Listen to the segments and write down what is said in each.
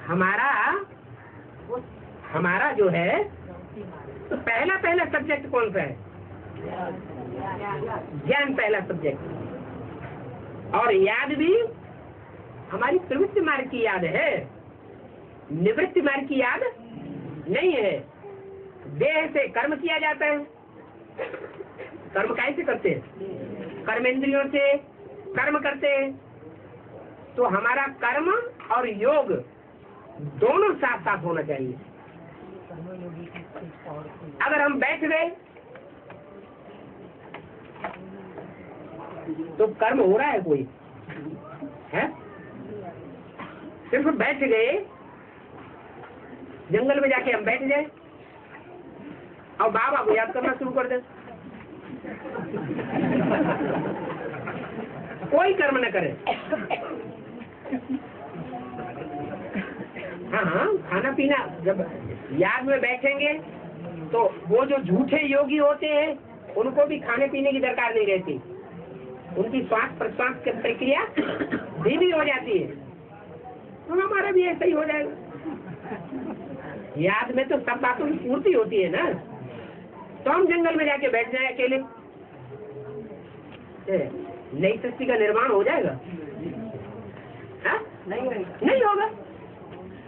हमारा जो है पहला सब्जेक्ट कौन सा है? ज्ञान पहला सब्जेक्ट। और याद भी हमारी प्रवृत्ति मार्ग की याद है, निवृत्ति मार्ग की याद नहीं है। देह से कर्म किया जाता है। कर्म कैसे करते हैं? कर्मेंद्रियों से कर्म करते हैं। तो हमारा कर्म और योग दोनों साथ साथ होना चाहिए। अगर हम बैठ गए तो कर्म हो रहा है कोई है? सिर्फ बैठ गए, जंगल में जाके हम बैठ जाए और बाबा को याद करना शुरू कर दे, कोई कर्म न करे। हाँ, खाना पीना जब याद में बैठेंगे तो वो जो झूठे योगी होते हैं उनको भी खाने पीने की दरकार नहीं रहती, उनकी श्वास प्रश्वास की प्रक्रिया धीमी हो जाती है। तो हमारा भी ऐसा ही हो जाएगा। याद में तो सब बातों की पूर्ति होती है ना। तो हम जंगल में जाके बैठ जाए अकेले, नई सृष्टि का निर्माण हो जाएगा? हा? नहीं होगा।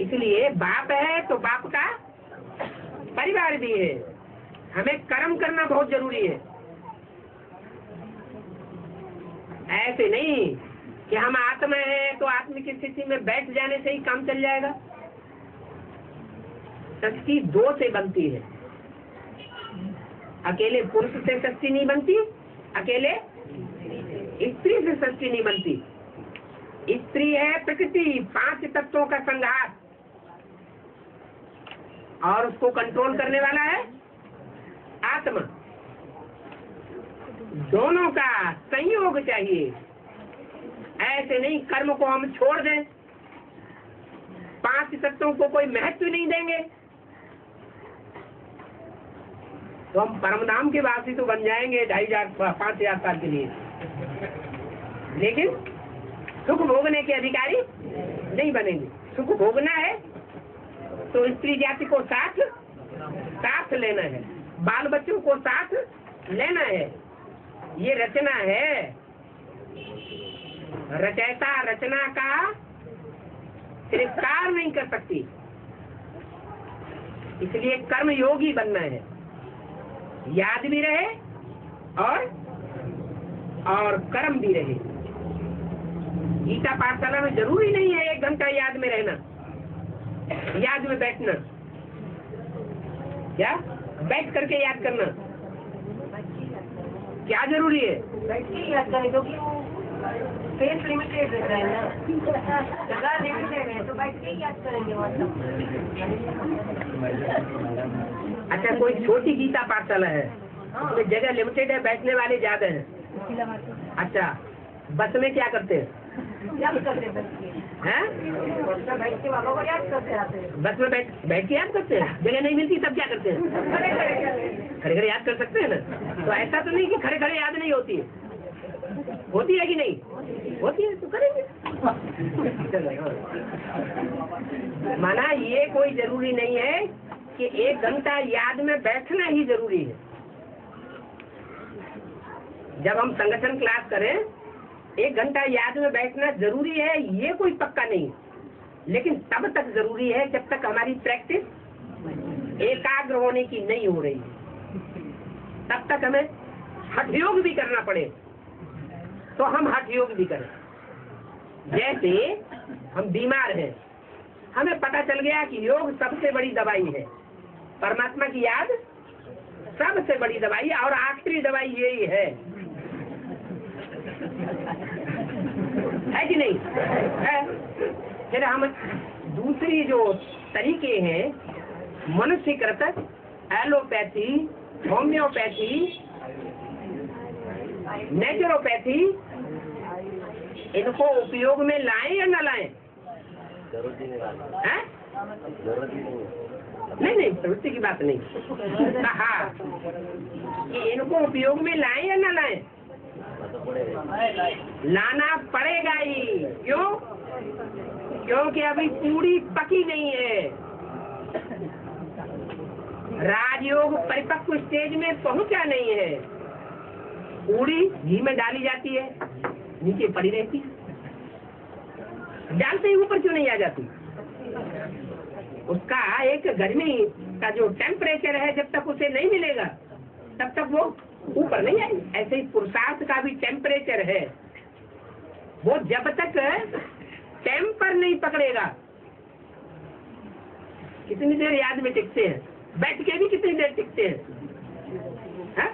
इसलिए बाप है तो बाप का परिवार भी है। हमें कर्म करना बहुत जरूरी है। ऐसे नहीं कि हम आत्मा है तो आत्म की स्थिति में बैठ जाने से ही काम चल जाएगा। शक्ति दो से बनती है। अकेले पुरुष से शक्ति नहीं बनती, अकेले स्त्री से शक्ति नहीं बनती। स्त्री है प्रकृति, 5 तत्वों का संघात, और उसको कंट्रोल करने वाला है आत्मा। दोनों का संयोग चाहिए। ऐसे नहीं कर्म को हम छोड़ दें, 5 तत्वों को कोई महत्व नहीं देंगे तो हम परमधाम के वासी तो बन जाएंगे 2500-5000 साल के लिए, लेकिन सुख भोगने के अधिकारी नहीं बनेंगे। सुख भोगना है तो स्त्री जाति को साथ लेना है, बाल बच्चों को साथ लेना है। ये रचना है। रचयिता रचना का तिरस्कार नहीं कर सकती, इसलिए कर्म योगी बनना है। याद भी रहे और कर्म भी रहे। गीता पाठशाला में जरूरी नहीं है 1 घंटा याद में रहना, याद में बैठना। क्या बैठ करके याद करना क्या जरूरी है? बैठ के याद करें, क्योंकि वो स्पेस लिमिटेड है ना, जगह लिमिटेड है, तो बैठ के याद करेंगे मतलब। अच्छा, कोई छोटी गीता पाठशाला है, उसमें जगह लिमिटेड है, बैठने वाले ज्यादा हैं। अच्छा, बस में क्या करते हैं? याद करते हैं, बैठ के बाबा को याद करते आते हैं। बस में बैठ के याद करते हैं। जगह नहीं मिलती तब क्या करते हैं? खड़े खड़े याद कर सकते हैं ना। तो ऐसा तो नहीं कि खड़े खड़े याद नहीं होती है, होती है कि नहीं होती है, तो करेंगे। माना ये कोई जरूरी नहीं है कि 1 घंटा याद में बैठना ही जरूरी है। जब हम संगठन क्लास करें 1 घंटा याद में बैठना जरूरी है, ये कोई पक्का नहीं, लेकिन तब तक जरूरी है जब तक हमारी प्रैक्टिस एकाग्र होने की नहीं हो रही। तब तक हमें हठ योग भी करना पड़े तो हम हठ योग भी करें। जैसे हम बीमार हैं, हमें पता चल गया कि योग सबसे बड़ी दवाई है, परमात्मा की याद सबसे बड़ी दवाई और आखिरी दवाई यही है कि नहीं है? फिर हम दूसरी जो तरीके हैं, मनुष्य कृत, एलोपैथी, होम्योपैथी, नेचुरोपैथी, इनको उपयोग में लाएं या न लाएं? नहीं, प्रवृत्ति की बात नहीं कहा कि इनको उपयोग में लाएं या न लाएं? लाना पड़ेगा ही। क्यों? क्योंकि अभी पूरी पकी नहीं है। राजयोग परिपक्व स्टेज में पहुंचा नहीं है। पूरी घी में डाली जाती है, नीचे पड़ी रहती है, डालते ही ऊपर क्यों नहीं आ जाती? उसका एक गर्मी का जो टेम्परेचर है, जब तक उसे नहीं मिलेगा तब तक वो ऊपर नहीं आएगी। ऐसे ही पुरुषार्थ का भी टेम्परेचर है, वो जब तक टेम्पर नहीं पकड़ेगा। कितनी देर याद में टिकते हैं, बैठ के भी कितनी देर टिकते हैं, है?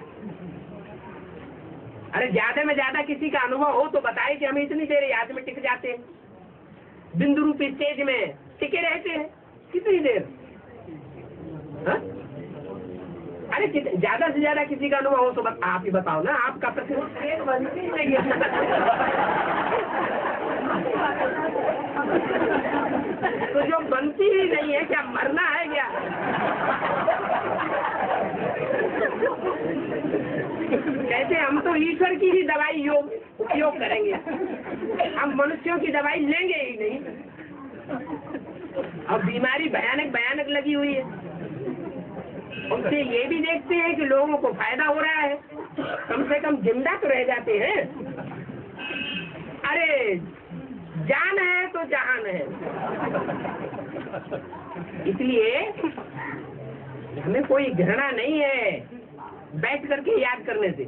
अरे ज्यादा में ज्यादा किसी का अनुभव हो तो बताए कि हम इतनी देर याद में टिक जाते हैं, बिंदु रूपी स्टेज में टिके रहते हैं कितनी देर, हा? अरे ज्यादा से ज्यादा किसी का अनुभव हो तो आप ही बताओ ना, आपका प्रश्न बनती नहीं है। तो जो बनती ही नहीं है, क्या मरना है क्या? कहते हम तो ईश्वर की ही दवाई उपयोग करेंगे, हम मनुष्यों की दवाई लेंगे ही नहीं। अब बीमारी भयानक भयानक लगी हुई है, उनसे ये भी देखते हैं कि लोगों को फायदा हो रहा है, कम से कम जिंदा तो रह जाते हैं। अरे जान है तो जहान है। इसलिए हमें कोई घृणा नहीं है बैठ करके याद करने से,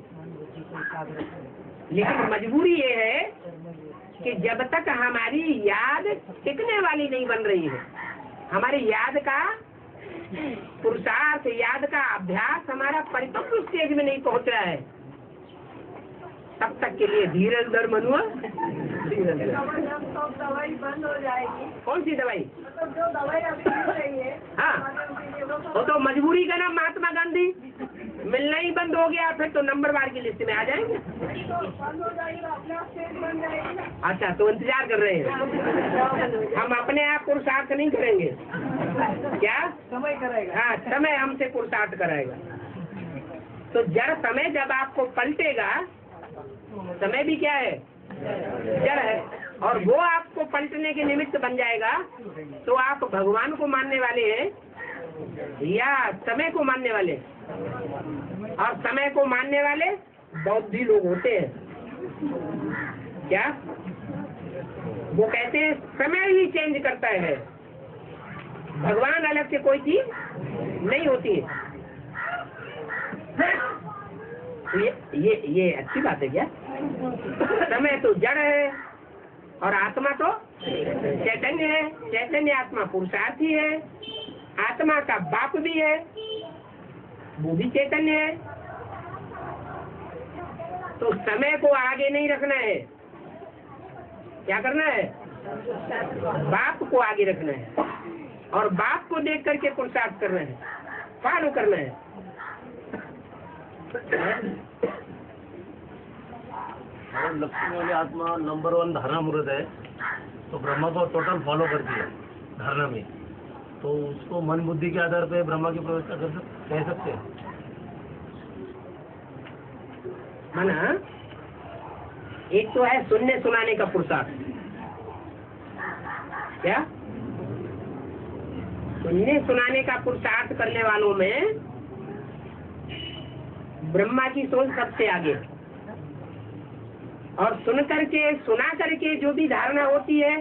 लेकिन मजबूरी ये है कि जब तक हमारी याद टिकने वाली नहीं बन रही है, हमारी याद का पुरुषार्थ, याद का अभ्यास हमारा परिपक्व स्टेज में नहीं पहुंच रहा है, तब तक के लिए धीरज धर मनुआ। दवाई बंद हो जाएगी। कौन सी दवाई? मतलब जो दवाई अभी मिल रही है, हाँ, वो तो मजबूरी का नाम महात्मा गांधी। मिलना ही बंद हो गया फिर तो नंबरवार की लिस्ट में आ जाएंगे। बंद हो जाएगी, अपना स्टेज बन जाएगी। अच्छा, तो इंतजार कर रहे हैं हम, अपने आप पुरुषार्थ नहीं करेंगे क्या? समय करेगा। हाँ, समय हमसे पुरुषार्थ कराएगा। तो जड़ समय जब आपको पलटेगा, समय भी क्या है? जड़ है, और वो आपको पलटने के निमित्त बन जाएगा, तो आप भगवान को मानने वाले हैं या समय को मानने वाले? और समय को मानने वाले बौद्धि लोग होते हैं क्या? वो कहते हैं समय ही चेंज करता है, भगवान अलग से कोई चीज नहीं होती है। ये अच्छी बात है क्या? समय तो जड़ है और आत्मा तो चैतन्य है। चैतन्य आत्मा पुरुषार्थी है, आत्मा का बाप भी है, वो भी चैतन्य है। तो समय को आगे नहीं रखना है, क्या करना है? बाप को आगे रखना है और बाप को देख करके पुरुषार्थ करना है, फॉलो करना है। लक्ष्मी वाली आत्मा नंबर 1 धारणा मूर्त है, तो ब्रह्मा को टोटल फॉलो करती है धारणा में, तो उसको मन बुद्धि के आधार पे ब्रह्मा की व्यवस्था कह सकते हैं। माना एक तो है सुनने सुनाने का पुरुषार्थ, क्या? सुनने सुनाने का पुरुषार्थ करने वालों में ब्रह्मा की सोच सबसे आगे, और सुन करके सुना करके जो भी धारणा होती है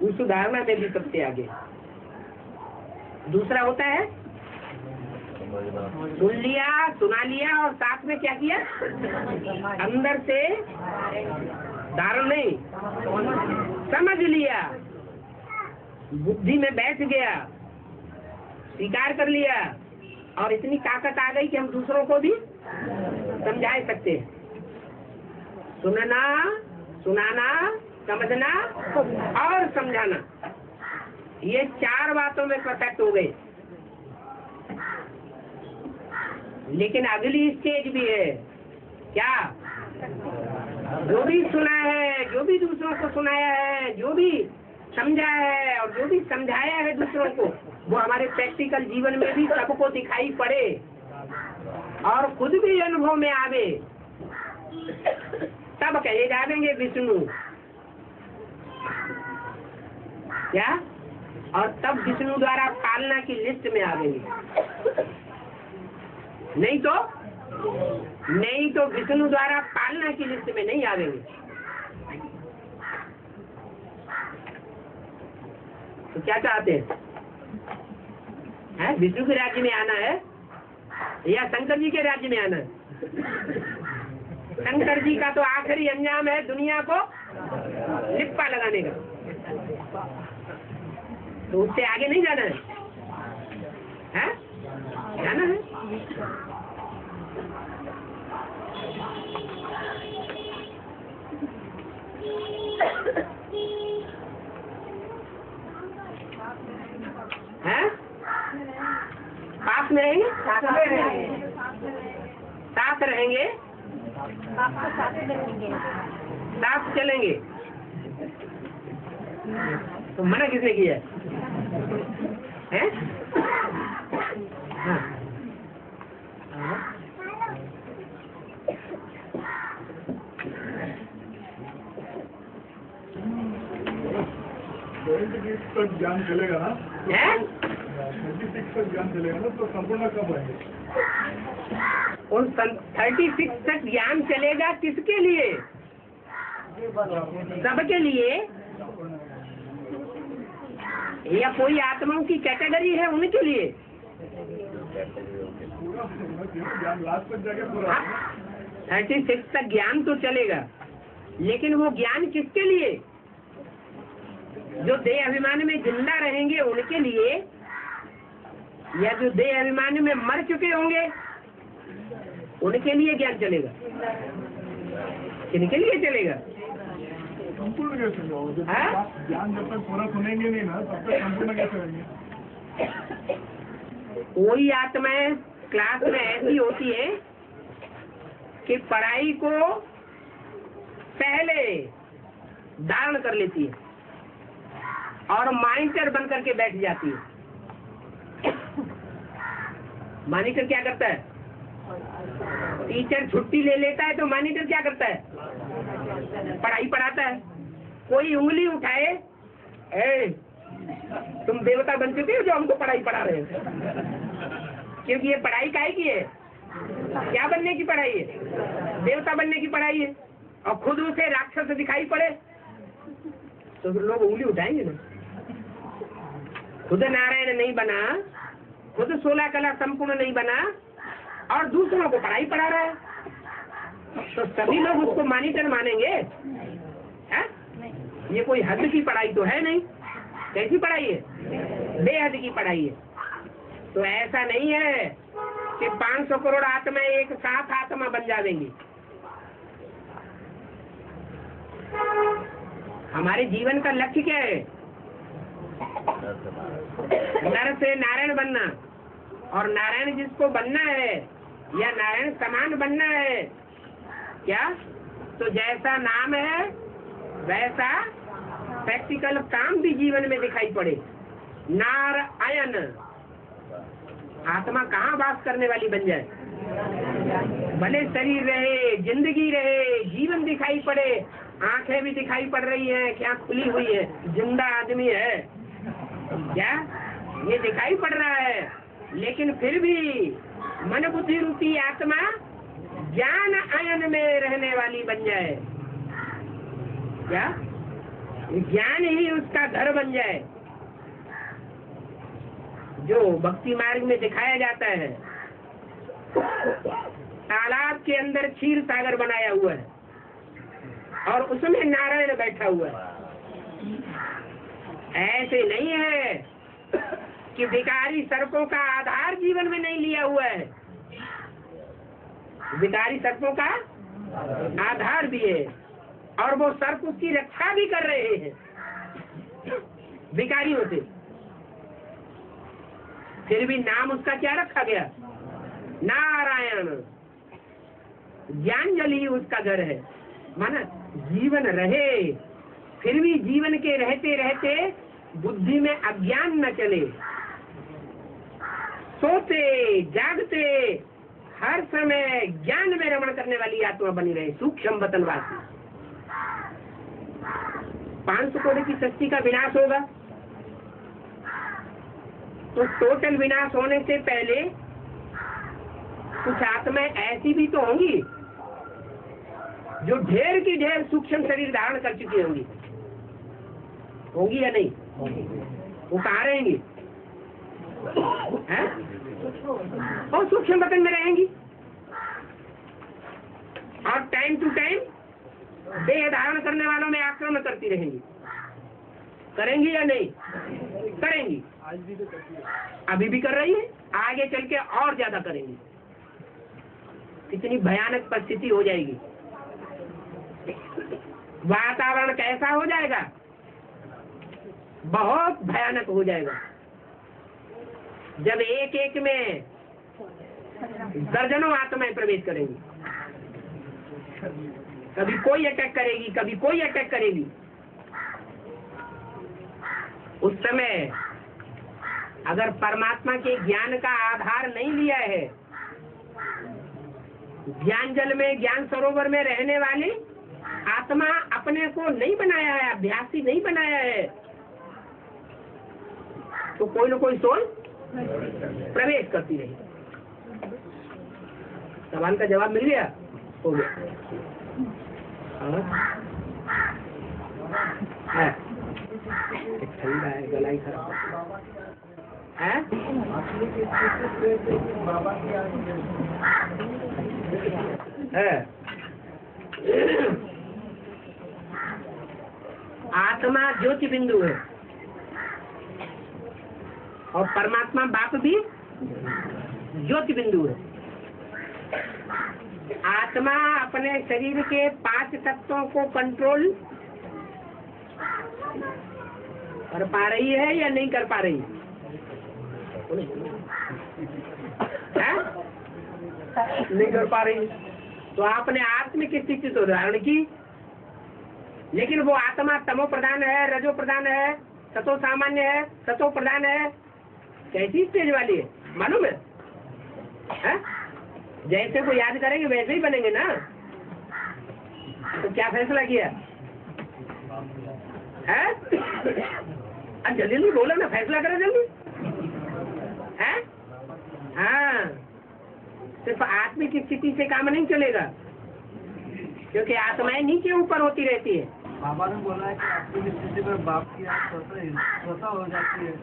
उस धारणा में भी सबसे आगे। दूसरा होता है सुन लिया, सुना लिया और साथ में क्या किया? अंदर से धारण नहीं, समझ लिया, बुद्धि में बैठ गया, स्वीकार कर लिया, और इतनी ताकत आ गई कि हम दूसरों को भी समझा सकते हैं। सुनना, सुनाना, समझना और समझाना, ये 4 बातों में परफेक्ट हो गए। लेकिन अगली स्टेज भी है, क्या? जो भी सुना है, जो भी दूसरों को सुनाया है, जो भी समझा है और जो भी समझाया है दूसरों को, वो हमारे प्रैक्टिकल जीवन में भी सबको दिखाई पड़े और खुद भी अनुभव में आवे, तब कहे जाएंगे विष्णु। क्या? और तब विष्णु द्वारा पालना की लिस्ट में आवेंगे। नहीं तो विष्णु द्वारा पालना की लिस्ट में नहीं आवेंगे। तो क्या चाहते हैं? विष्णु के राज्य में आना है या शंकर जी के राज्य में आना है? शंकर जी का तो आखिरी अंजाम है दुनिया को लिप्पा लगाने का, तो उससे आगे नहीं जाना है? जाना है। हैं? पास में रहेंगे, साथ रहेंगे, साथ चलेंगे। तो मना किसने किया है? हाँ। तक ज्ञान चलेगा ना, 36 तक ज्ञान चलेगा ना, तो संपूर्ण कब आएंगे? उन 36 तक ज्ञान चलेगा किसके लिए? सबके लिए या कोई आत्माओं की कैटेगरी है उनके लिए? पूरा ज्ञान लास्ट तक जाके पूरा 36 तक ज्ञान तो चलेगा, लेकिन वो ज्ञान किसके लिए? जो देह अभिमान में जिंदा रहेंगे उनके लिए, या जो देह अभिमान में मर चुके होंगे उनके लिए ज्ञान चलेगा? किनके लिए चलेगा? संपूर्ण कैसे होगा? ज्ञान जब तक पूरा सुनेंगे नहीं ना, तब तक संपूर्ण कैसे होंगे? कोई आत्माएं क्लास में ऐसी होती है कि पढ़ाई को पहले धारण कर लेती है और मॉनिटर बन करके बैठ जाती है। मॉनिटर क्या करता है? टीचर छुट्टी ले लेता है तो मॉनिटर क्या करता है? पढ़ाई पढ़ाता है। कोई उंगली उठाए, तुम देवता बन चुके हो जो हमको पढ़ाई पढ़ा रहे हो? क्योंकि ये पढ़ाई काहे की है? क्या बनने की पढ़ाई है? देवता बनने की पढ़ाई है। और खुद उसे राक्षस दिखाई पड़े तो फिर लोग उंगली उठाएंगे ना। खुद नारायण नहीं बना, खुद 16 कला संपूर्ण नहीं बना और दूसरों को पढ़ाई पढ़ा रहा है, तो सभी लोग उसको मॉनिटर मानेंगे? है? ये कोई हद की पढ़ाई तो है नहीं। कैसी पढ़ाई है? बेहद की पढ़ाई है। तो ऐसा नहीं है कि 500 करोड़ आत्मा एक साथ आत्मा बन जाएंगी। हमारे जीवन का लक्ष्य क्या है? नर से नारायण बनना, और नारायण जिसको बनना है या नारायण समान बनना है, क्या? तो जैसा नाम है वैसा प्रैक्टिकल काम भी जीवन में दिखाई पड़े। नारायण आत्मा कहाँ वास करने वाली बन जाए? भले शरीर रहे, जिंदगी रहे, जीवन दिखाई पड़े, आंखें भी दिखाई पड़ रही हैं, क्या खुली हुई है, जिंदा आदमी है, क्या ये दिखाई पड़ रहा है, लेकिन फिर भी मन बुद्धि रूपी आत्मा ज्ञान आयन में रहने वाली बन जाए। क्या? ज्ञान ही उसका घर बन जाए। जो भक्ति मार्ग में दिखाया जाता है, तालाब के अंदर क्षीर सागर बनाया हुआ है और उसमें नारायण बैठा हुआ है। ऐसे नहीं है कि भिखारी सर्पों का आधार जीवन में नहीं लिया हुआ है। भिखारी सर्पों का आधार भी है और वो सर्प उसकी रक्षा भी कर रहे हैं भिखारियों से। फिर भी नाम उसका क्या रखा गया? नारायण। ज्ञान जल ही उसका घर है। माना जीवन रहे, फिर भी जीवन के रहते रहते बुद्धि में अज्ञान न चले। सोते जागते हर समय ज्ञान में रमण करने वाली आत्मा बनी रहे, सूक्ष्म वतनवासी। 500 करोड़ की सृष्टि का विनाश होगा, तो टोटल विनाश होने से पहले कुछ आत्माएं ऐसी भी तो होंगी जो ढेर की ढेर सूक्ष्म शरीर धारण कर चुकी होंगी या नहीं? वो कहाँ रहेंगी? हैं? और सूक्ष्म बदन में रहेंगी और टाइम टू टाइम देह धारण करने वालों में आक्रमण करती रहेंगी। करेंगी या नहीं? करेंगी। अभी भी कर रही है, आगे चल के और ज्यादा करेंगी। कितनी भयानक परिस्थिति हो जाएगी। वातावरण कैसा हो जाएगा? बहुत भयानक हो जाएगा। जब एक एक में दर्जनों आत्माएं प्रवेश करेंगी, कभी कोई अटैक करेगी, कभी कोई अटैक करेगी। उस समय अगर परमात्मा के ज्ञान का आधार नहीं लिया है, ज्ञान जल में, ज्ञान सरोवर में रहने वाली आत्मा अपने को नहीं बनाया है, अभ्यासी नहीं बनाया है, तो कोई न कोई सोल प्रवेश करती रही। सवाल का जवाब मिल गया? हो गया। ठंडा है, गला ही खराब है। आत्मा ज्योति बिंदु है और परमात्मा बाप भी ज्योति बिंदु है। आत्मा अपने शरीर के 5 तत्वों को कंट्रोल कर पा रही है या नहीं कर पा रही है? नहीं कर पा रही। तो आपने आत्मिक स्थिति तो धारण की, लेकिन वो आत्मा तमो प्रधान है, रजो प्रधान है, सतो सामान्य है, सतो प्रधान है। कैसी स्टेज वाली है मालूम है? जैसे को याद करेंगे वैसे ही बनेंगे ना। तो क्या फैसला किया है? जल्दी जल्दी बोलो ना, फैसला करो जल्दी। है? हाँ, सिर्फ आत्मिक स्थिति से काम नहीं चलेगा, क्योंकि आत्माएं नीचे ऊपर होती रहती है। बाबा ने बोला है कि आत्मिक स्थिति में बाप की याद स्वतः हो जाती है।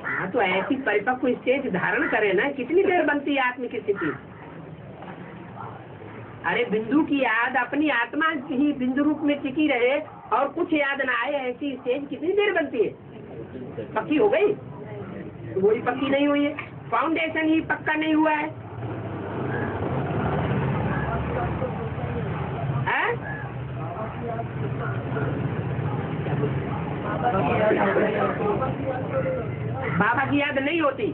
हाँ, तो ऐसी परिपक्व स्टेज धारण करे ना। कितनी देर बनती है आत्मिक स्थिति? अरे बिंदु की याद अपनी आत्मा ही बिंदु रूप में टिकी रहे और कुछ याद ना आए, ऐसी स्टेज कितनी देर बनती है? पक्की हो गई? वही पक्की नहीं हुई है, फाउंडेशन ही पक्का नहीं हुआ है। बाबा की याद नहीं होती,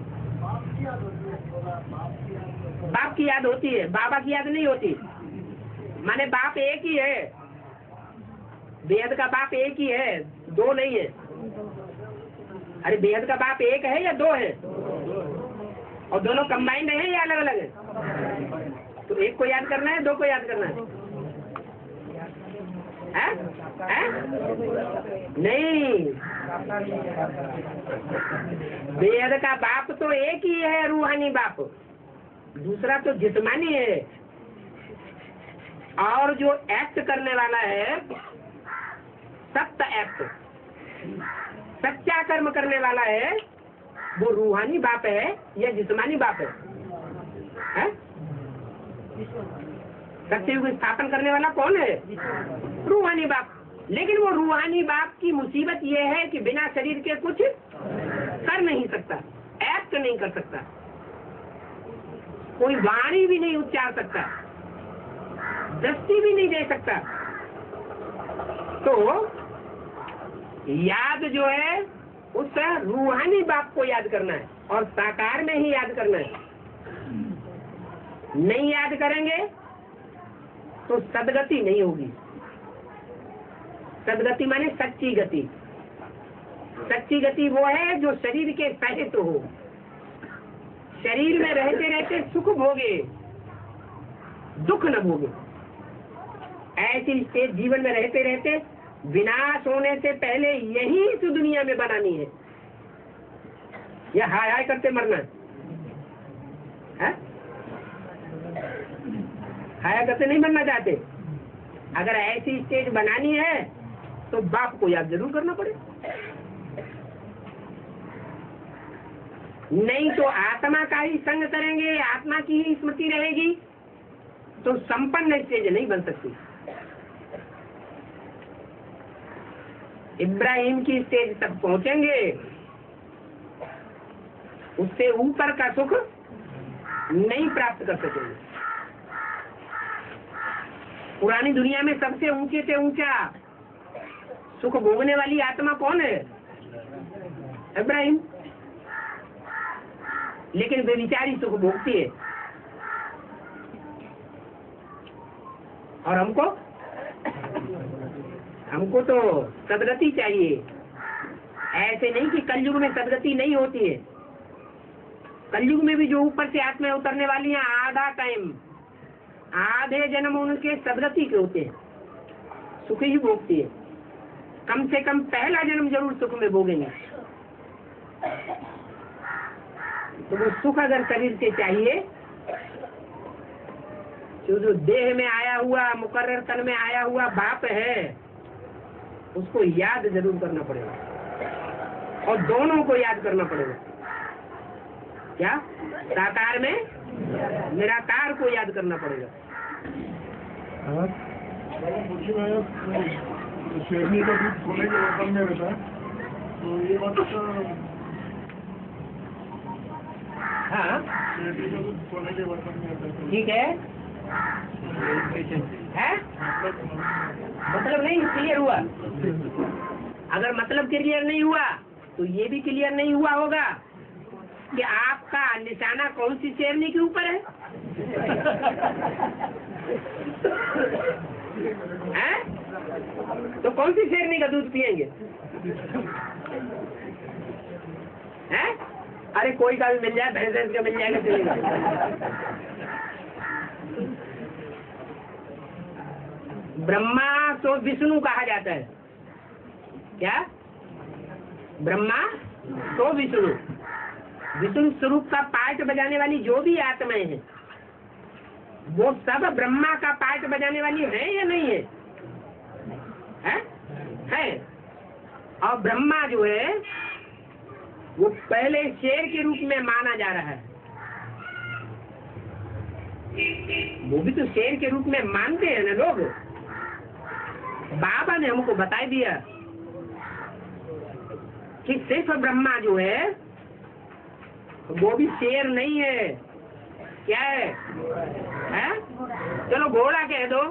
बाप की याद होती है, बाबा की याद नहीं होती। माने बाप एक ही है, बेहद का बाप एक ही है, दो नहीं है। अरे बेहद का बाप एक है या दो है? और दोनों कंबाइंड है या अलग अलग है? तो एक को याद करना है, दो को याद करना है? नहीं, बेहद का बाप तो एक ही है, रूहानी बाप। दूसरा तो जिस्मानी है, और जो एक्ट करने वाला है, सत्य एक्ट, सच्चा कर्म करने वाला है, वो रूहानी बाप है या जिस्मानी बाप है? सत्य युग स्थापन करने वाला कौन है? रूहानी बाप। लेकिन वो रूहानी बाप की मुसीबत ये है कि बिना शरीर के कुछ कर नहीं सकता, एक्ट नहीं कर सकता, कोई वाणी भी नहीं उच्चार सकता, दृष्टि भी नहीं दे सकता। तो याद जो है उस रूहानी बाप को याद करना है और साकार में ही याद करना है। नहीं याद करेंगे तो सदगति नहीं होगी। सदगति माने सच्ची गति। सच्ची गति वो है जो शरीर के सहित हो, शरीर में रहते रहते सुख भोगे, दुख न भोगे। ऐसी स्टेज जीवन में रहते रहते विनाश होने से पहले यही इस दुनिया में बनानी है। या हाय हाय करते मरना है? हाय करते नहीं मरना चाहते? अगर ऐसी स्टेज बनानी है तो बाप को याद जरूर करना पड़े, नहीं तो आत्मा का ही संग करेंगे, आत्मा की ही स्मृति रहेगी तो संपन्न स्टेज नहीं बन सकती। इब्राहिम की स्टेज तक पहुंचेंगे, उससे ऊपर का सुख नहीं प्राप्त कर सकेंगे। पुरानी दुनिया में सबसे ऊंचे से ऊंचा सुख भोगने वाली आत्मा कौन है? इब्राहिम। लेकिन वे बेचारी सुख भोगती है, और हमको तो सदगति चाहिए। ऐसे नहीं कि कलयुग में सदगति नहीं होती है, कलयुग में भी जो ऊपर से आत्मा उतरने वाली हैं, आधा टाइम, आधे जन्म उनके सदगति के होते हैं, सुख ही भोगती है। कम से कम पहला जन्म जरूर सुख में भोगेंगे। तो वो सुख अगर शरीर से चाहिए तो जो देह में आया हुआ, मुकर्रर तन में आया हुआ बाप है, उसको याद जरूर करना पड़ेगा, और दोनों को याद करना पड़ेगा। क्या? साकार में निराकार को याद करना पड़ेगा। शेरनी का दूध सोने के बर्तन में रहता है, तो ये बात हाँ, शेरनी का दूध सोने के बर्तन में रहता है। ठीक है, मतलब नहीं क्लियर हुआ। अगर मतलब क्लियर नहीं हुआ तो ये भी क्लियर नहीं हुआ होगा कि आपका निशाना कौन सी शेरनी के ऊपर है। हैं? तो कौन सी शेरनी का दूध पिएंगे? हैं? अरे कोई का भी मिल जाए, भैंस का मिल जाएगा, चलेगा। ब्रह्मा तो विष्णु कहा जाता है। क्या? ब्रह्मा तो विष्णु, विष्णु स्वरूप का पार्ट बजाने वाली जो भी आत्माएं हैं, वो सब ब्रह्मा का पार्ट बजाने वाली है या नहीं है? है। और ब्रह्मा जो है वो पहले शेर के रूप में माना जा रहा है। वो भी तो शेर के रूप में मानते हैं ना लोग। बाबा ने हमको बता दिया कि सिर्फ ब्रह्मा जो है वो भी शेर नहीं है। क्या है? चलो घोड़ा कह दो,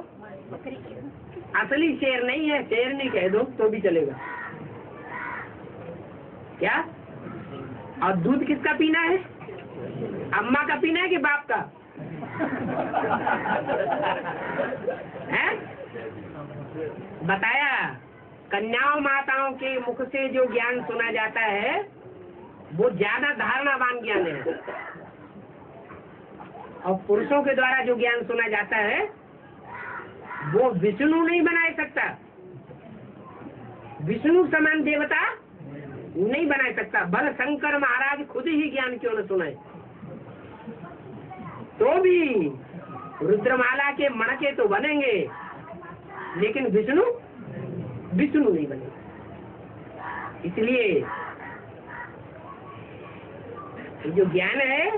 असली शेर नहीं है, शेर नहीं कह दो तो भी चलेगा। क्या? और दूध किसका पीना है? अम्मा का पीना है कि बाप का? है? बताया, कन्याओं माताओं के मुख से जो ज्ञान सुना जाता है वो ज्यादा धारणावान ज्ञान है, और पुरुषों के द्वारा जो ज्ञान सुना जाता है वो विष्णु नहीं बना सकता, विष्णु समान देवता नहीं बना सकता। भले शंकर महाराज खुद ही ज्ञान क्यों न सुनाए, तो भी रुद्रमाला के मणके तो बनेंगे, लेकिन विष्णु नहीं बनेगा। इसलिए जो ज्ञान है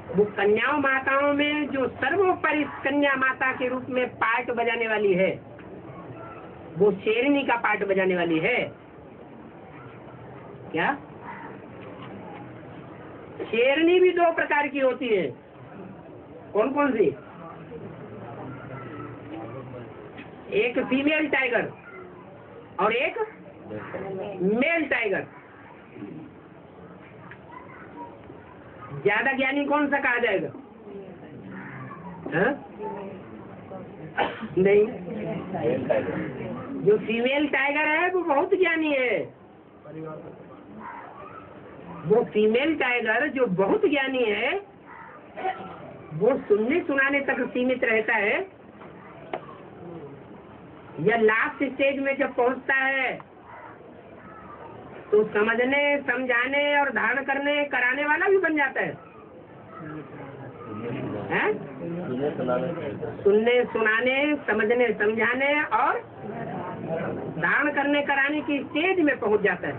वो कन्याओं माताओं में जो सर्वोपरि कन्या माता के रूप में पार्ट बजाने वाली है, वो शेरनी का पार्ट बजाने वाली है। क्या? शेरनी भी दो प्रकार की होती है। कौन कौन सी? एक फीमेल टाइगर और एक मेल टाइगर। ज्यादा ज्ञानी कौन सा कहा जाएगा? हाँ? नहीं, जो फीमेल टाइगर है वो बहुत ज्ञानी है। वो फीमेल टाइगर जो बहुत ज्ञानी है वो सुनने सुनाने तक सीमित रहता है, या लास्ट स्टेज में जब पहुंचता है तो समझने, समझाने और धारण करने, कराने वाला भी बन जाता है, हैं? सुनने, सुनाने, समझने, समझाने और धारण करने, कराने की स्टेज में पहुंच जाता है।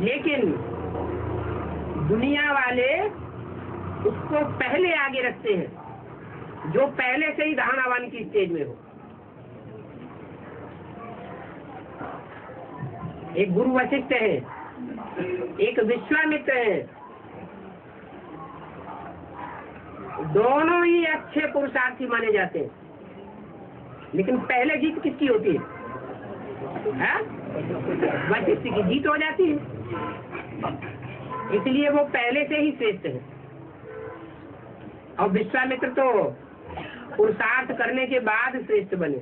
लेकिन दुनिया वाले उसको पहले आगे रखते हैं, जो पहले से ही धारणावान की स्टेज में हो। एक गुरु वशिष्ठ है, एक विश्वामित्र है, दोनों ही अच्छे पुरुषार्थी माने जाते हैं, लेकिन पहले जीत किसकी होती है? वशिष्ठ की जीत हो जाती है, इसलिए वो पहले से ही श्रेष्ठ है। और विश्वामित्र तो पुरुषार्थ करने के बाद श्रेष्ठ बने।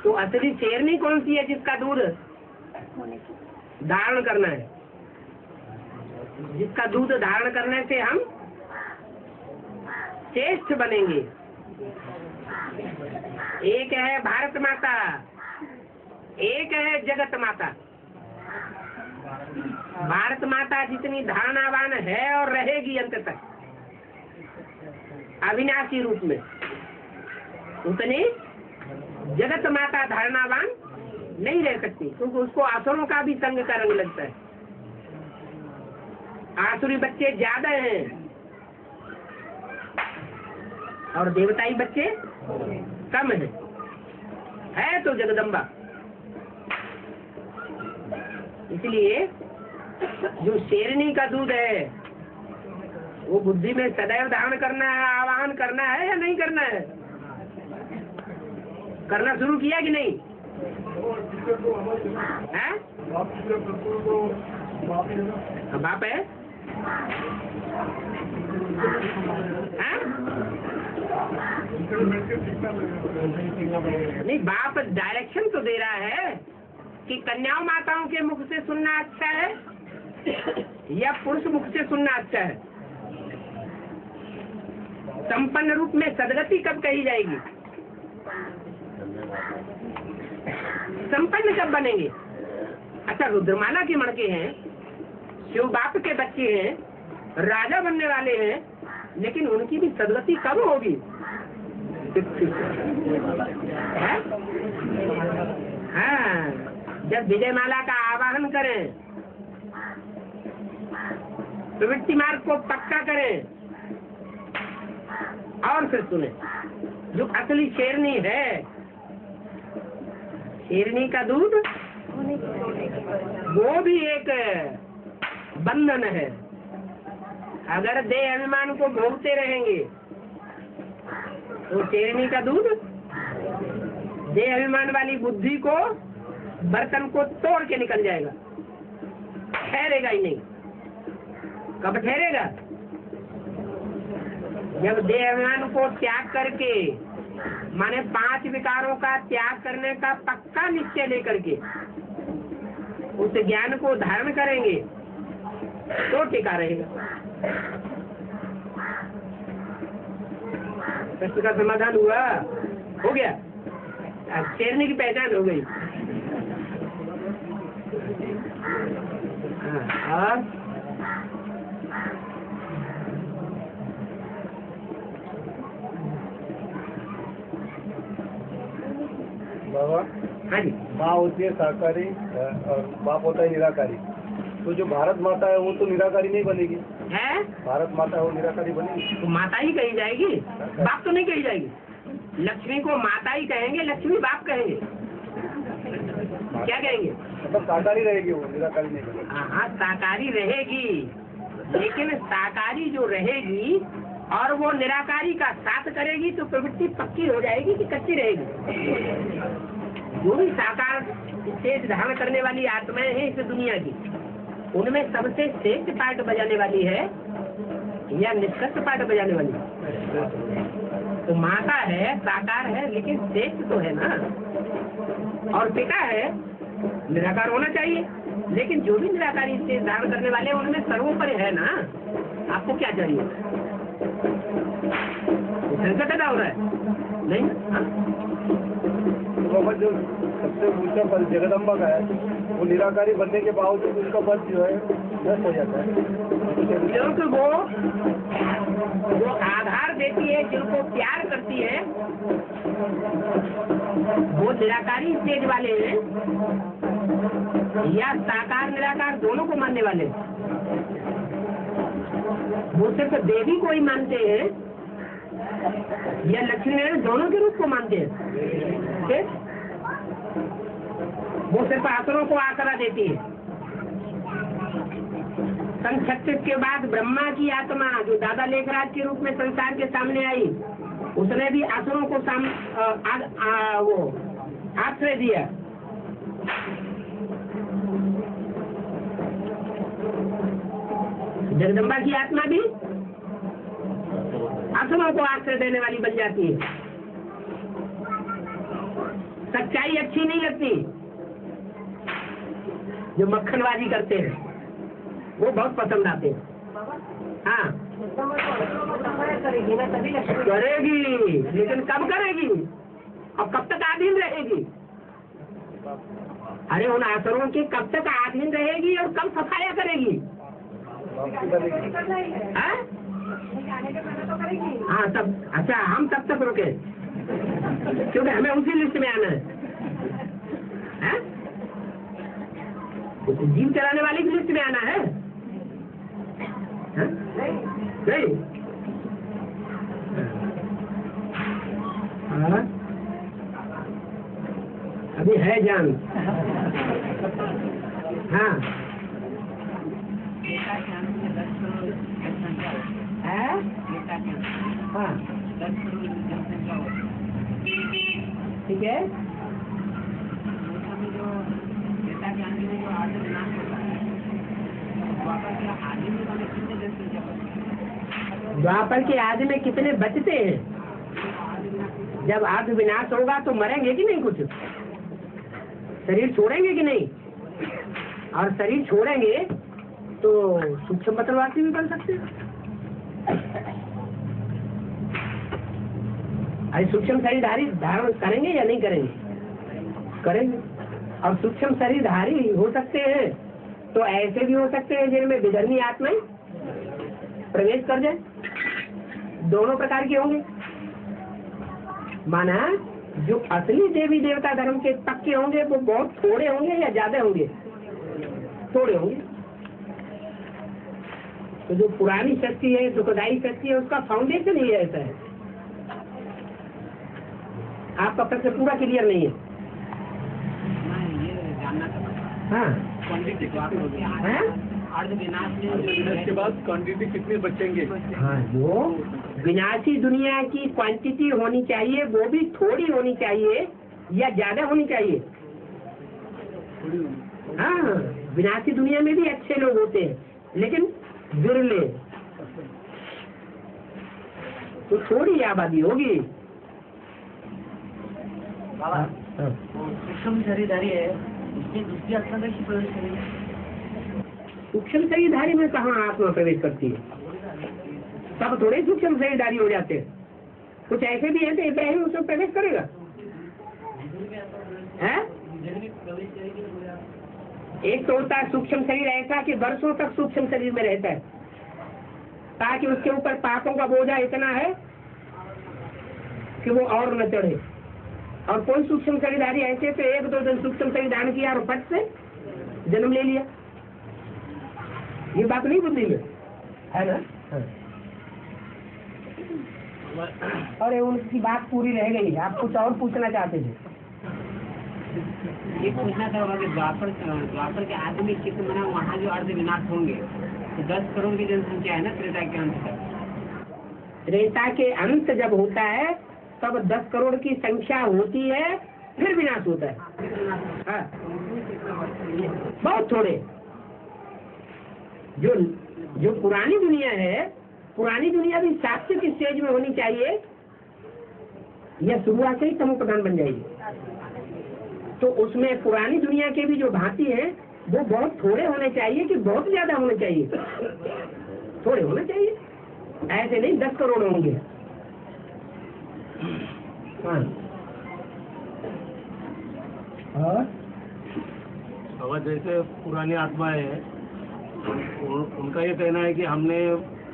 तो असली शेरनी कौन सी है? जिसका दूध धारण करना है, जिसका दूध धारण करने से हम श्रेष्ठ बनेंगे। एक है भारत माता, एक है जगत माता। भारत माता जितनी धारणावान है और रहेगी अंत तक अविनाशी रूप में, उतनी जगत माता धारणावान नहीं रह सकती, क्योंकि उसको आसुरों का भी संग का रंग लगता है। आसुरी बच्चे ज्यादा हैं और देवताई बच्चे कम हैं, है तो जगदम्बा। इसलिए जो शेरनी का दूध है वो बुद्धि में सदैव धारण करना है, आवाहन करना है या नहीं करना है? करना शुरू किया कि नहीं? है? बाप है? नहीं, बाप डायरेक्शन तो दे रहा है कि कन्याओं माताओं के मुख से सुनना अच्छा है या पुरुष मुख से सुनना अच्छा है। संपन्न रूप में सदगति कब कही जाएगी? संपन्न कब बनेंगे? अच्छा, रुद्रमाला के मणके हैं, शिव बाप के बच्चे हैं, राजा बनने वाले हैं, लेकिन उनकी भी सदगति कब होगी? हाँ, जब विजयमाला का आवाहन करें, प्रवृत्ति मार्ग को पक्का करें और फिर सुने। जो असली शेरनी है, शेरनी का दूध वो भी एक बंधन है। अगर देह अभिमान को भोगते रहेंगे तो शेरनी का दूध देह अभिमान वाली बुद्धि को, बर्तन को तोड़ के निकल जाएगा, ठहरेगा ही नहीं। कब ठहरेगा? जब देह अभिमान को त्याग करके, माने 5 विकारों का त्याग करने का पक्का निश्चय लेकर के उस ज्ञान को धारण करेंगे तो टिका रहेगा। प्रश्न का समाधान हुआ? हो गया? शेरनी की पहचान हो गई। हाँ, बाबा, हाँ जी। माँ होती है साकारी और बाप होता है निराकारी। तो जो भारत माता है वो तो निराकारी नहीं बनेगी है? भारत माता है वो निराकारी बनेगी? तो माता ही कही जाएगी, बाप तो नहीं कही जाएगी। लक्ष्मी को माता ही कहेंगे, लक्ष्मी बाप कहेंगे, क्या कहेंगे? मतलब साकारी रहेगी वो, निराकारी नहीं बनेगी। हाँ, साकारी रहेगी, लेकिन साकारी जो रहेगी और वो निराकारी का साथ करेगी तो प्रवृत्ति पक्की हो जाएगी कि कच्ची रहेगी? जो भी साकार स्टेज धारण करने वाली आत्माएं हैं इस दुनिया की, उनमें सबसे श्रेष्ठ पार्ट बजाने वाली है या निष्कृष्ट पार्ट बजाने वाली है? तो माता है, साकार है, लेकिन श्रेष्ठ तो है ना। और पिता है, निराकार होना चाहिए, लेकिन जो भी निराकारी स्टेज धारण करने वाले उनमें सर्वोपरि है ना। आपको क्या चाहिए? संकट हो रहा है नहीं? बाबा जो सबसे ऊंचा पद जगदम्बा का है, वो निराकारी बनने के बावजूद उसका पद जो है नष्ट हो जाता है। क्योंकि वो आधार देती है, जिनको प्यार करती है, वो निराकारी स्टेज वाले हैं या साकार निराकार दोनों को मानने वाले? वो सिर्फ देवी को ही मानते हैं या लक्ष्मी नारायण दोनों के रूप को मानते हैं? ठीक? वो सिर्फ आसुरों को आसरा देती है। सन 36 के बाद ब्रह्मा की आत्मा जो दादा लेखराज के रूप में संसार के सामने आई, उसने भी असुरों को वो आश्रय दिया। जगदम्बा की आत्मा भी असुरों को आश्रय देने वाली बन जाती है। सच्चाई अच्छी नहीं लगती, जो मक्खनबाजी करते हैं वो बहुत पसंद आते हैं। हाँ करेगी ना, तभी लक्ष्मी करेगी, लेकिन कब करेगी और कब तक आधीन रहेगी? अरे उन आसुरों की कब तक आधीन रहेगी और कब सफाया करेगी? हाँ? हाँ तब, अच्छा हम तब तक रुके क्योंकि हमें उसी लिस्ट में आना है। जीव चलाने वाली की लिस्ट में आना है? नहीं। हाँ? अभी है जान। हाँ हाँ ठीक है। द्वापर के आदि में कितने बचते हैं? जब आदि विनाश होगा तो मरेंगे कि नहीं? कुछ शरीर छोड़ेंगे कि नहीं? और शरीर छोड़ेंगे तो सूक्ष्म पत्रवासी भी बन सकते हैं। अरे सूक्ष्म शरीरधारी धारण करेंगे या नहीं करेंगे? करेंगे। और सूक्ष्म शरीरधारी हो सकते हैं तो ऐसे भी हो सकते हैं जिनमें विधर्मी आत्माएं प्रवेश कर जाए। दोनों प्रकार के होंगे। माना जो असली देवी देवता धर्म के पक्के होंगे वो बहुत थोड़े होंगे या ज्यादा होंगे? थोड़े होंगे। तो जो पुरानी शक्ति है, दुखदायी शक्ति है, उसका फाउंडेशन ही ऐसा है। आपका प्रश्न पूरा क्लियर नहीं है। हाँ के बाद क्वांटिटी कितने बचेंगे? हाँ, जो विनाशी दुनिया की क्वांटिटी होनी चाहिए वो भी थोड़ी होनी चाहिए या ज्यादा होनी चाहिए? हाँ, विनाशी दुनिया में भी अच्छे लोग होते हैं लेकिन विरले, तो थोड़ी आबादी होगी। सूक्ष्म शरीरधारी है, उसकी दूसरी आत्मा में ही प्रवेश करेगी। सूक्ष्म शरीरधारी में कहाँ आत्मा प्रवेश करती है? सब थोड़े सूक्ष्म शरीरधारी हो जाते हैं। कुछ ऐसे भी है तो इब्राहिम उसमें प्रवेश करेगा है? एक तो होता है सूक्ष्म शरीर ऐसा कि वर्षों तक सूक्ष्म शरीर में रहता है ताकि उसके ऊपर पापों का बोझा इतना है कि वो और न चढ़े। और कोई सूक्ष्म शरीरधारी ऐसे तो 1-2 दिन सूक्ष्म शरीर धारण किया और फट से जन्म ले लिया। ये बात नहीं बुद्धि में है ना? और उनकी बात पूरी रह गई। आप कुछ और पूछना चाहते थे? ये पूछना था कि द्वापर के आदि में कितने मना वहाँ जो अर्ध विनाश होंगे तो 10 करोड़ की जनसंख्या है ना त्रेता के अंत तक। त्रेता के अंत जब होता है तब 10 करोड़ की संख्या होती है, फिर विनाश होता है। हाँ, बहुत थोड़े। जो पुरानी दुनिया है, पुरानी दुनिया भी सात्विक स्टेज में होनी चाहिए या शुरुआत से ही तमो प्रधान बन जाएगी। तो उसमें पुरानी दुनिया के भी जो भांति हैं वो बहुत थोड़े होने चाहिए कि बहुत ज्यादा होने चाहिए? थोड़े होने चाहिए, ऐसे नहीं 10 करोड़ होंगे। हाँ और बाबा जैसे पुरानी आत्माएं हैं, उनका ये कहना है कि हमने,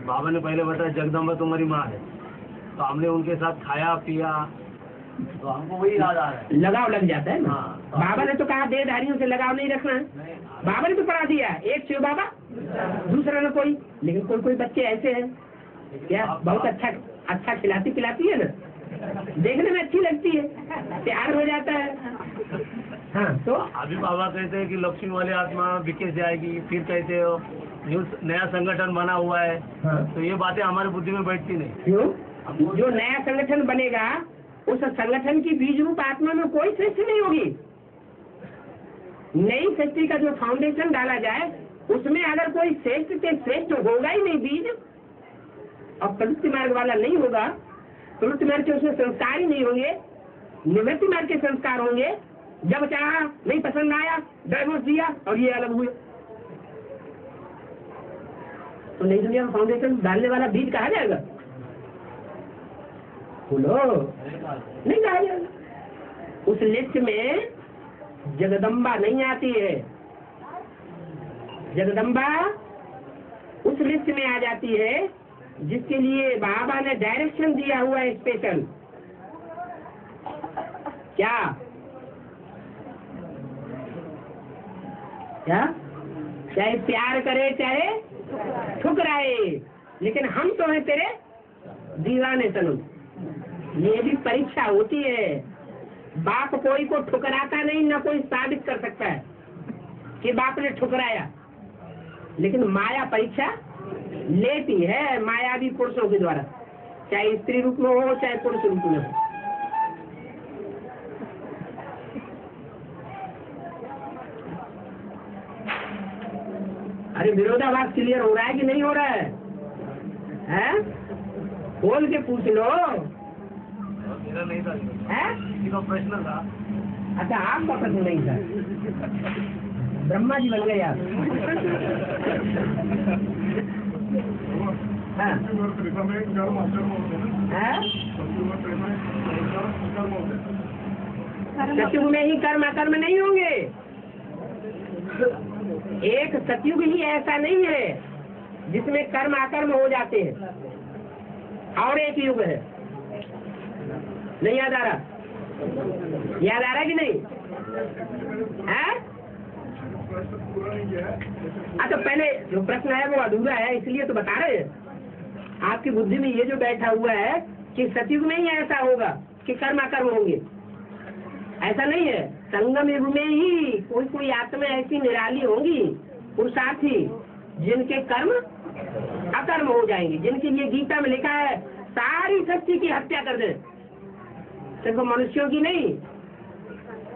बाबा ने पहले बताया जगदम्बा तुम्हारी माँ है, तो हमने उनके साथ खाया पिया, तो हमको वही याद आ रहा है। लगाव लग जाता है ना। हाँ। बाबा ने तो कहा देहधारियों से लगाव नहीं रखना है, बाबा ने तो पढ़ा दिया, एक शिव बाबा दूसरा न कोई। लेकिन कोई कोई बच्चे ऐसे हैं क्या बहुत अच्छा खिलाती पिलाती है ना, देखने में अच्छी लगती है, प्यार हो जाता है। हाँ तो अभी बाबा कहते हैं कि लक्ष्मी वाली आत्मा बिके से आएगी, फिर कहते हो नया संगठन बना हुआ है। हाँ। तो ये बातें हमारी बुद्धि में बैठती नहीं। क्यों? जो नया संगठन बनेगा उस संगठन की बीज रूप आत्मा में कोई सृष्टि नहीं होगी। नई सृष्टि का जो फाउंडेशन डाला जाए उसमें अगर कोई श्रेष्ठ से श्रेष्ठ होगा ही नहीं बीज, और प्रवृत्ति मार्ग वाला नहीं होगा, प्रवृत्ति मार्ग के उसमें संस्कार ही नहीं होंगे, निवृत्ति मार्ग के संस्कार होंगे। जब चाहा नहीं पसंद आया डाइवोर्स दिया और ये अलग हुए, तो नई दुनिया में फाउंडेशन डालने वाला बीज कहा जाएगा? बोलो, नहीं कहा जाएगा। उस लिस्ट में जगदम्बा नहीं आती है। जगदम्बा उस लिस्ट में आ जाती है जिसके लिए बाबा ने डायरेक्शन दिया हुआ है स्पेशल। क्या क्या? चाहे प्यार करे चाहे ठुकराए, लेकिन हम तो हैं तेरे दीवाने सनम। ये भी परीक्षा होती है। बाप कोई को ठुकराता नहीं, न कोई साबित कर सकता है कि बाप ने ठुकराया, लेकिन माया परीक्षा लेती है मायावी पुरुषों के द्वारा, चाहे स्त्री रूप में हो चाहे पुरुष रूप में हो। अरे विरोधाभास क्लियर हो रहा है कि नहीं हो रहा है? हैं? बोल के पूछ लो। मेरा नहीं था, है? किसी का प्रश्न था। अच्छा, आपका प्रश्न नहीं था, ब्रह्मा जी बन गए आप। हाँ। सतयुग में ही कर्म अकर्म नहीं होंगे। एक सतयुग ही ऐसा नहीं है जिसमें कर्म अकर्म हो जाते हैं, और एक युग है। नहीं याद आ रहा? याद आ रहा कि नहीं? है? अच्छा, पहले जो प्रश्न है वो अधूरा है, इसलिए तो बता रहे हैं। आपकी बुद्धि में ये जो बैठा हुआ है कि सतयुग में ही ऐसा होगा कि कर्म अकर्म होंगे, ऐसा नहीं है। संगम युग में ही कोई कोई आत्मा ऐसी निराली होंगी, पुरुषार्थी, जिनके कर्म अकर्म हो जाएंगे, जिनके लिए गीता में लिखा है सारी सृष्टि की हत्या कर दे, सिर्फ मनुष्यों की नहीं।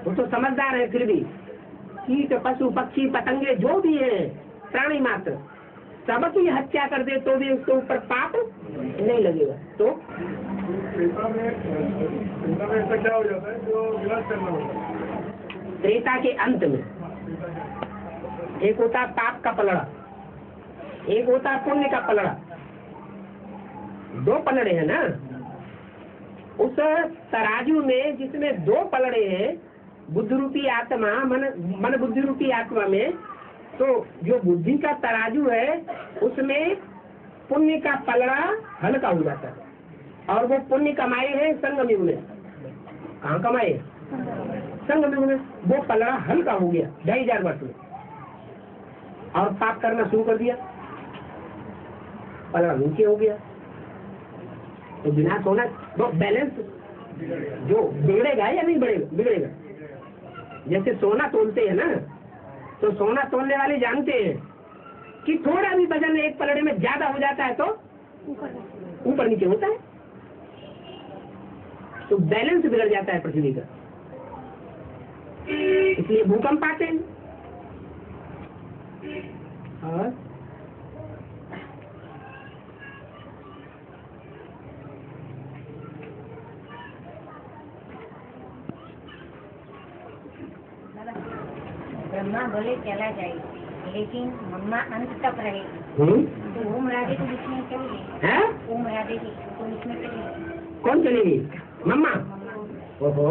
वो तो समझदार है, फिर भी कीट पशु पक्षी पतंगे जो भी है प्राणी मात्र सबकी हत्या कर दे तो भी उसके ऊपर पाप नहीं लगेगा। तो त्रेता में ऐसा क्या हो जाता है जो विनाश करना होता है? त्रेता के अंत में एक होता पाप का पलड़ा, एक होता पुण्य का पलड़ा। दो पलड़े हैं ना उस तराजू में, जिसमें दो पलड़े हैं, बुद्धि रूपी आत्मा, मन बुद्धि रूपी आत्मा में। तो जो बुद्धि का तराजू है उसमें पुण्य का पलड़ा हल्का हो जाता है, और वो पुण्य कमाए हैं संगम युग में। कहाँ कमाए? संगम युग में। वो पलड़ा हल्का हो गया 2500 वर्ष में, और पाप करना शुरू कर दिया, पलड़ा नीचे हो गया। तो विनाश होना, तो बैलेंस जो बिगड़ेगा या नहीं बिगड़ेगा। जैसे सोना तोलते हैं ना, तो सोना तोलने वाले जानते हैं कि थोड़ा भी वजन एक पलड़े में ज्यादा हो जाता है तो ऊपर नीचे होता है, तो बैलेंस बिगड़ जाता है पृथ्वी का, इसलिए भूकंप आते हैं। और ब्रह्मा भले चला जाए लेकिन मम्मा अंत तक रहेगी। तो ओम राधे को बीच में चलेगी। ओम राधे की तो बीच में चलेगी। कौन चलेगी? मम्मा। ओहो,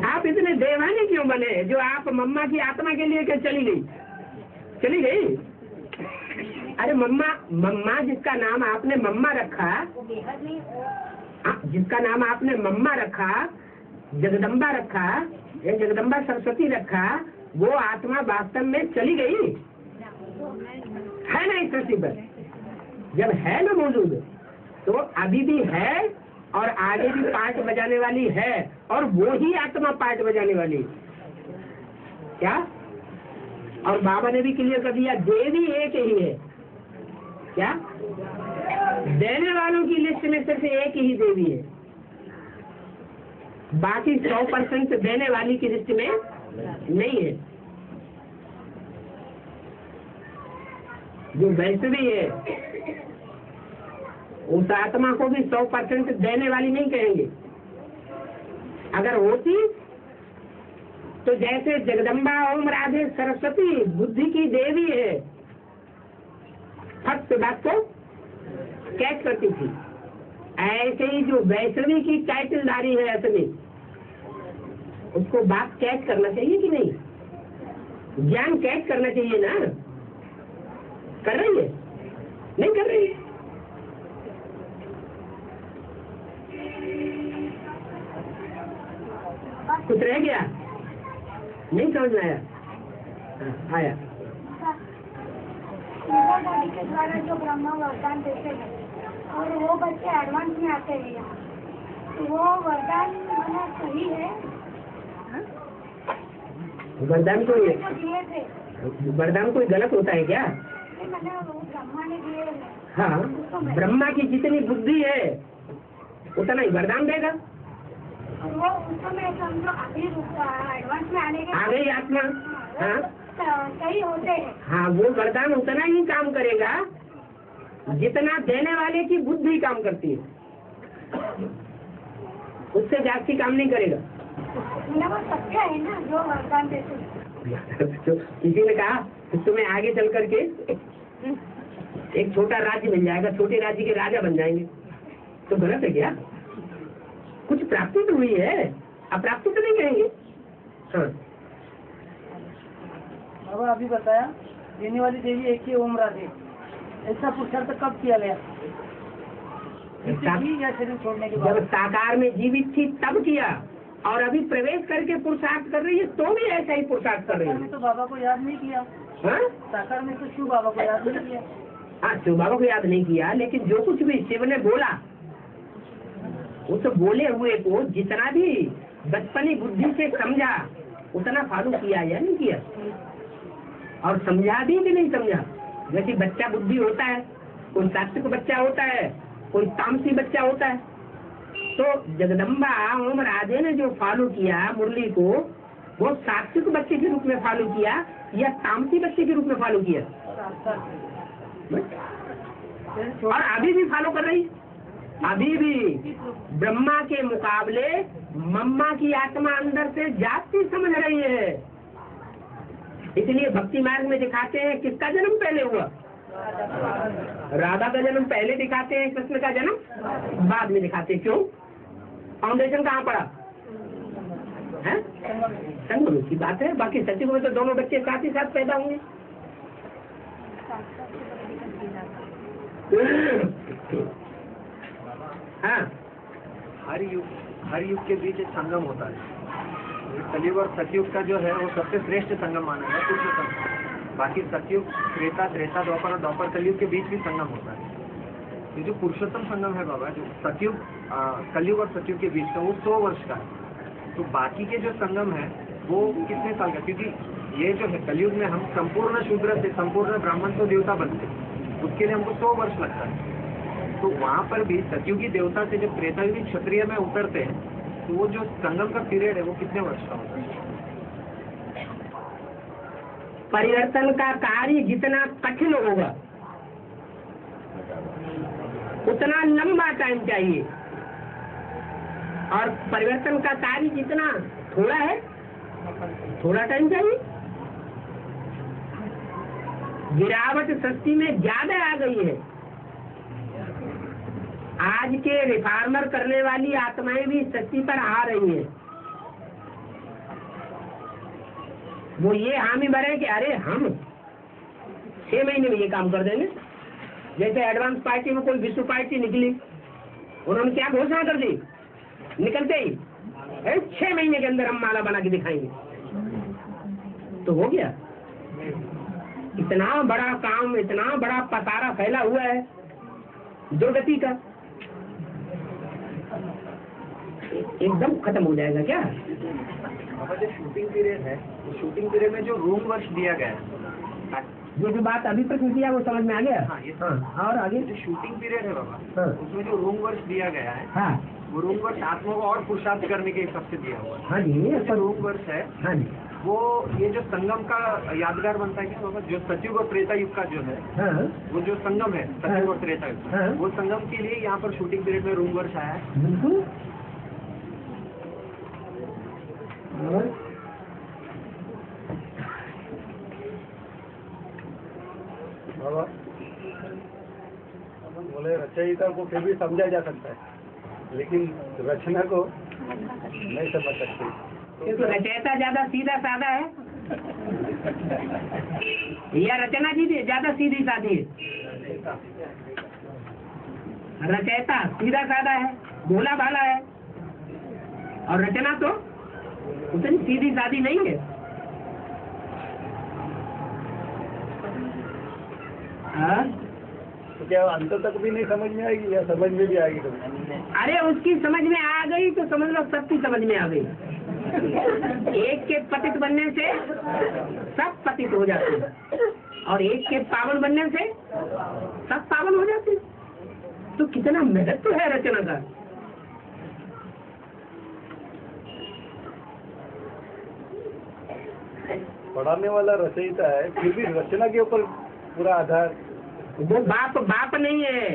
आप इतने देवाने क्यों बने जो आप मम्मा की आत्मा के लिए क्या चली गई? अरे मम्मा जिसका नाम आपने मम्मा रखा, जिसका नाम आपने मम्मा रखा, जगदम्बा रखा या जगदम्बा सरस्वती रखा, वो आत्मा वास्तव में चली गई है ना इस धरती पर? जब है ना मौजूद, तो अभी भी है और आगे भी पार्ट बजाने वाली है, और वो ही आत्मा पार्ट बजाने वाली क्या? और बाबा ने भी क्लियर कर दिया, देवी एक ही है। क्या? देने वालों की लिस्ट में सिर्फ एक ही देवी है, बाकी 100% देने वाली की लिस्ट में नहीं है। जो वैष्णवी है उस आत्मा को भी 100% देने वाली नहीं कहेंगे। अगर होती तो जैसे जगदम्बा ओम राधे सरस्वती बुद्धि की देवी है, फट से बात को कैच करती थी, ऐसे ही जो वैष्णवी की टाइटलधारी है असली, उसको बात कैच करना चाहिए कि नहीं? ज्ञान कैच करना चाहिए ना? कर रही है? नहीं कर रही? कुछ रह गया? नहीं समझ में आया? आया। बॉडी के द्वारा जो ब्रह्मा वरदान देते हैं और वो बच्चे एडवांस में आते हैं, तो वो वरदान माना सही है? वरदान कोई जो दिए थे, वरदान कोई गलत होता है क्या? मैंने वो ब्रह्मा ने दिए हैं। हाँ, ब्रह्मा की जितनी बुद्धि है उतना ही वरदान देगा। और वो उस समय समझो अभी एडवांस में आने के आ गई आत्मा। हाँ सही होते हैं। हाँ, वो वरदान उतना ही काम करेगा जितना देने वाले की बुद्धि काम करती है, उससे जास्ती काम नहीं करेगा। वो सत्य है ना जो वरदान देते हैं। किसी ने कहा तुम्हें आगे चल करके एक छोटा राज्य मिल जाएगा, छोटे राज्य के राजा बन जाएंगे, तो गलत है क्या? कुछ प्राप्ति तो हुई है, अप्राप्ति तो नहीं कहेंगे। हाँ बाबा अभी बताया देने वाली देवी एक ही ओम राधे, ऐसा पुरुषार्थ कब किया गया? या शरीर छोड़ने के बाद? जब साकार में जीवित थी तब किया, और अभी प्रवेश करके पुरुषार्थ कर रही है तो भी ऐसा ही पुरुषार्थ कर रही है। तो बाबा को याद नहीं किया। हाँ? साकार में तो शिव बाबा को याद नहीं किया। हाँ, शिव बाबा को याद नहीं किया, लेकिन जो कुछ भी शिव ने बोला उस बोले हुए को जितना भी बचपनी बुद्धि से समझा उतना फॉलो किया या नहीं किया, और समझा भी कि नहीं समझा। जैसे बच्चा बुद्धि होता है, कोई सात्विक बच्चा होता है, कोई तामसी बच्चा होता है, तो जगदम्बा ओम राधे ने जो फॉलो किया मुरली को, वो सात्विक बच्चे के रूप में फॉलो किया या तामसी बच्चे के रूप में फॉलो किया? और अभी भी फॉलो कर रही, अभी भी ब्रह्मा के मुकाबले मम्मा की आत्मा अंदर से जाती समझ रही है। इसलिए भक्ति मार्ग में दिखाते हैं किसका जन्म पहले हुआ, राधा का जन्म पहले दिखाते हैं, कृष्ण का जन्म बाद में दिखाते हैं। क्यों? फाउंडेशन कहाँ पड़ा है? संगम की बात है। बाकी सचिव में तो दोनों बच्चे साथ ही साथ पैदा होंगे। हाँ, हर युग के बीच एक संगम होता है। कलियुग और सतयुग का जो है वो सबसे श्रेष्ठ संगम माना है पुरुषोत्तम। बाकी सतयुग, त्रेता द्वापर और द्वापर कलियुग के बीच भी संगम होता है। ये जो पुरुषोत्तम संगम है बाबा, जो सतयुग कलियुग और सतयुग के बीच का, वो 100 वर्ष का है। तो बाकी के जो संगम है वो कितने साल का? क्योंकि ये जो है कलियुग में हम संपूर्ण शूद्र से संपूर्ण ब्राह्मण तो देवता बनते हैं, उसके लिए हमको 100 वर्ष लगता है। तो वहाँ पर भी सतयुगी देवता से जब त्रेतायुगी क्षत्रिय में उतरते हैं, तो वो जो संगम का पीरियड है वो कितने वर्ष का होता है? परिवर्तन का कार्य जितना कठिन होगा उतना लंबा टाइम चाहिए, और परिवर्तन का कार्य जितना थोड़ा है थोड़ा टाइम चाहिए। गिरावट सस्ती में ज्यादा आ गई है, आज के रिफॉर्मर करने वाली आत्माएं भी सच्ची पर आ रही हैं। वो ये हामी भरे कि अरे हम 6 महीने में ये काम कर देंगे। जैसे एडवांस पार्टी में कोई विश्व पार्टी निकली, उन्होंने क्या घोषणा कर दी, निकलते ही 6 महीने के अंदर हम माला बना के दिखाएंगे। तो हो गया। इतना बड़ा काम, इतना बड़ा पसारा फैला हुआ है दुर्गति का, एकदम खत्म हो जाएगा क्या? हमारा जो शूटिंग पीरियड है, उस शूटिंग पीरियड में जो रूम वर्ष दिया गया है, ये जो बात अभी प्रश्न किया वो समझ में आ गया? हाँ, ये और आगे जो शूटिंग पीरियड है बाबा, हाँ। उसमें जो रूम वर्ष दिया गया है, हाँ वो रूम वर्ष आत्मा को और पुरुषार्थ करने के हिसाब से दिया हुआ है। हाँ जी, जो रूम वर्ष है, हाँ जी, वो ये जो संगम का यादगार बनता है क्या बाबा, जो सतयुग और त्रेता युग का जो है, हाँ वो जो संगम है सतयुग और त्रेता युग, हाँ। वो संगम के लिए यहाँ पर शूटिंग पीरियड में रूम वर्ष आया है। बिल्कुल। और बाबा बोले रचयिता को फिर भी समझा जा सकता है, लेकिन रचना को नहीं समझ सकते। क्योंकि रचयिता ज्यादा सीधा साधा है या रचना जी ज्यादा सीधी साधी है? रचयिता सीधा साधा है, भोला भाला है, और रचना तो उतनी सीधी साधी नहीं है। हाँ? तो क्या अंत तक भी नहीं समझ में आएगी या समझ में भी आएगी कभी? अरे उसकी समझ में आ गई तो समझ लो सबकी समझ में आ गई। एक के पतित बनने से सब पतित हो जाते हैं, और एक के पावन बनने से सब पावन हो जाते हैं। तो कितना महत्व है रचना का। पढ़ाने वाला रचयिता है, फिर भी रचना के ऊपर पूरा आधार। वो बाप नहीं है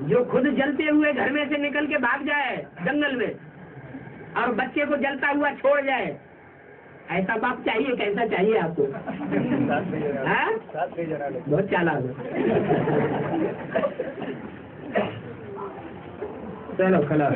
जो खुद जलते हुए घर में से निकल के भाग जाए जंगल में और बच्चे को जलता हुआ छोड़ जाए। ऐसा बाप चाहिए? कैसा चाहिए आपको? हाँ? बहुत चालाक है। चलो खला